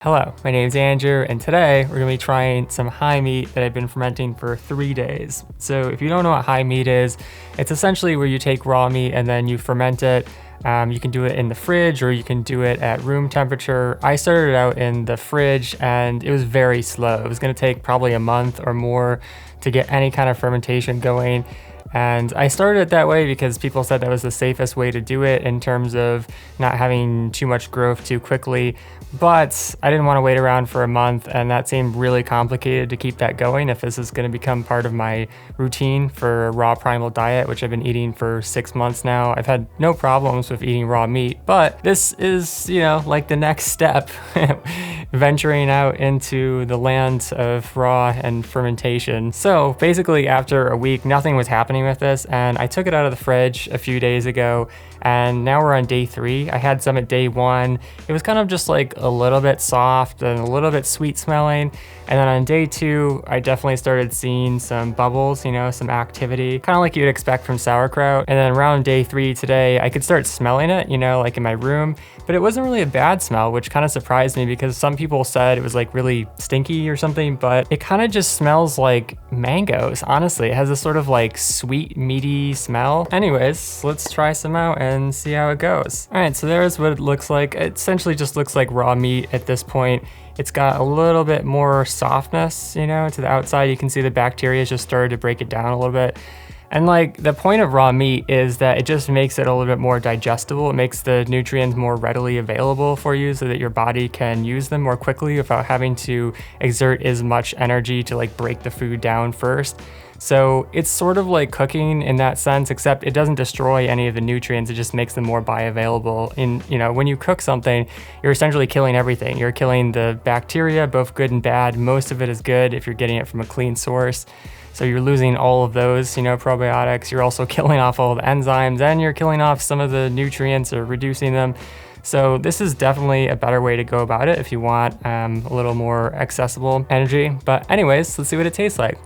Hello, my name is Andrew, and today we're going to be trying some high meat that I've been fermenting for 3 days. So if you don't know what high meat is, it's essentially where you take raw meat and then you ferment it. You can do it in the fridge or you can do it at room temperature. I started out in the fridge and it was very slow. It was going to take probably a month or more to get any kind of fermentation going. And I started it that way because people said that was the safest way to do it in terms of not having too much growth too quickly. But I didn't want to wait around for a month, and that seemed really complicated to keep that going if this is going to become part of my routine for raw Primal Diet, which I've been eating for 6 months now. I've had no problems with eating raw meat, but this is, like the next step, venturing out into the land of raw and fermentation. So basically after a week, nothing was happening with this, and I took it out of the fridge a few days ago, and now we're on day 3. I had some at day 1. It was kind of just like a little bit soft and a little bit sweet smelling. And then on day 2, I definitely started seeing some bubbles, some activity, kind of like you'd expect from sauerkraut. And then around day 3 today, I could start smelling it, like in my room, but it wasn't really a bad smell, which kind of surprised me because some people said it was like really stinky or something, but it kind of just smells like mangoes. Honestly, it has this sort of like sweet, meaty smell. Anyways, let's try some out and see how it goes. All right, so there's what it looks like. It essentially just looks like raw meat at this point. It's got a little bit more softness, to the outside. You can see the bacteria just started to break it down a little bit. And like the point of raw meat is that it just makes it a little bit more digestible. It makes the nutrients more readily available for you so that your body can use them more quickly without having to exert as much energy to like break the food down first. So it's sort of like cooking in that sense, except it doesn't destroy any of the nutrients. It just makes them more bioavailable. When you cook something, you're essentially killing everything. You're killing the bacteria, both good and bad. Most of it is good if you're getting it from a clean source. So you're losing all of those, probiotics. You're also killing off all the enzymes, and you're killing off some of the nutrients or reducing them. So this is definitely a better way to go about it if you want a little more accessible energy. But anyways, let's see what it tastes like.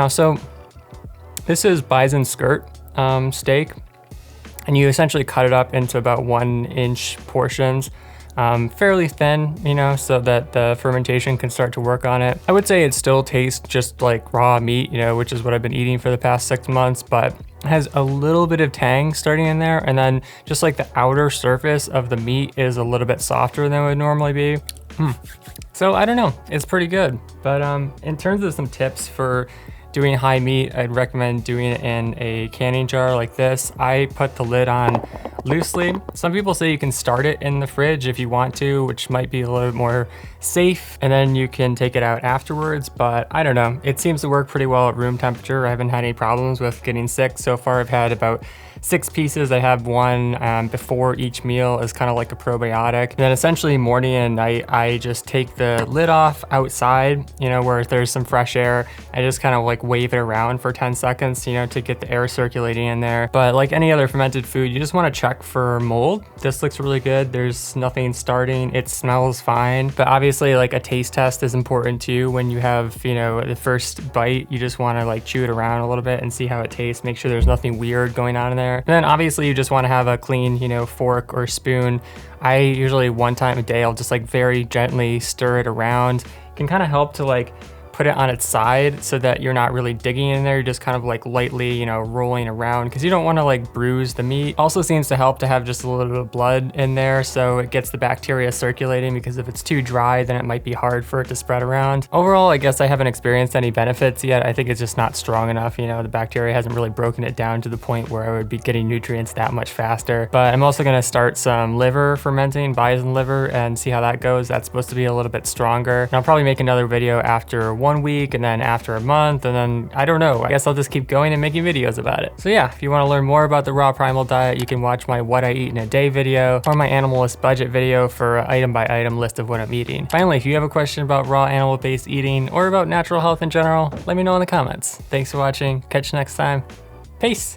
So this is bison skirt steak, and you essentially cut it up into about 1-inch portions, fairly thin, so that the fermentation can start to work on it. I would say it still tastes just like raw meat, which is what I've been eating for the past 6 months, but it has a little bit of tang starting in there, and then just like the outer surface of the meat is a little bit softer than it would normally be. So I don't know, it's pretty good. But in terms of some tips for doing high meat, I'd recommend doing it in a canning jar like this. I put the lid on loosely. Some people say you can start it in the fridge if you want to, which might be a little bit more safe, and then you can take it out afterwards, but I don't know. It seems to work pretty well at room temperature. I haven't had any problems with getting sick. So far I've had about 6 pieces. I have one before each meal as kind of like a probiotic. And then essentially morning and night, I just take the lid off outside, where there's some fresh air. I just kind of like wave it around for 10 seconds, to get the air circulating in there. But like any other fermented food, you just want to check for mold. This looks really good. There's nothing starting. It smells fine. But obviously like a taste test is important too. When you have, the first bite, you just want to like chew it around a little bit and see how it tastes. Make sure there's nothing weird going on in there. And then obviously you just want to have a clean, fork or spoon. I usually one time a day, I'll just like very gently stir it around. It can kind of help to like put it on its side so that you're not really digging in there. You're just kind of like lightly, rolling around because you don't want to like bruise the meat. Also seems to help to have just a little bit of blood in there so it gets the bacteria circulating, because if it's too dry, then it might be hard for it to spread around. Overall, I guess I haven't experienced any benefits yet. I think it's just not strong enough. The bacteria hasn't really broken it down to the point where I would be getting nutrients that much faster. But I'm also going to start some liver fermenting, bison liver, and see how that goes. That's supposed to be a little bit stronger. And I'll probably make another video after 1 week and then after a month, and then I don't know. I guess I'll just keep going and making videos about it. So yeah, if you want to learn more about the raw Primal Diet, you can watch my what I eat in a day video or my animalist budget video for an item by item list of what I'm eating. Finally, if you have a question about raw animal based eating or about natural health in general, let me know in the comments. Thanks for watching. Catch you next time. Peace.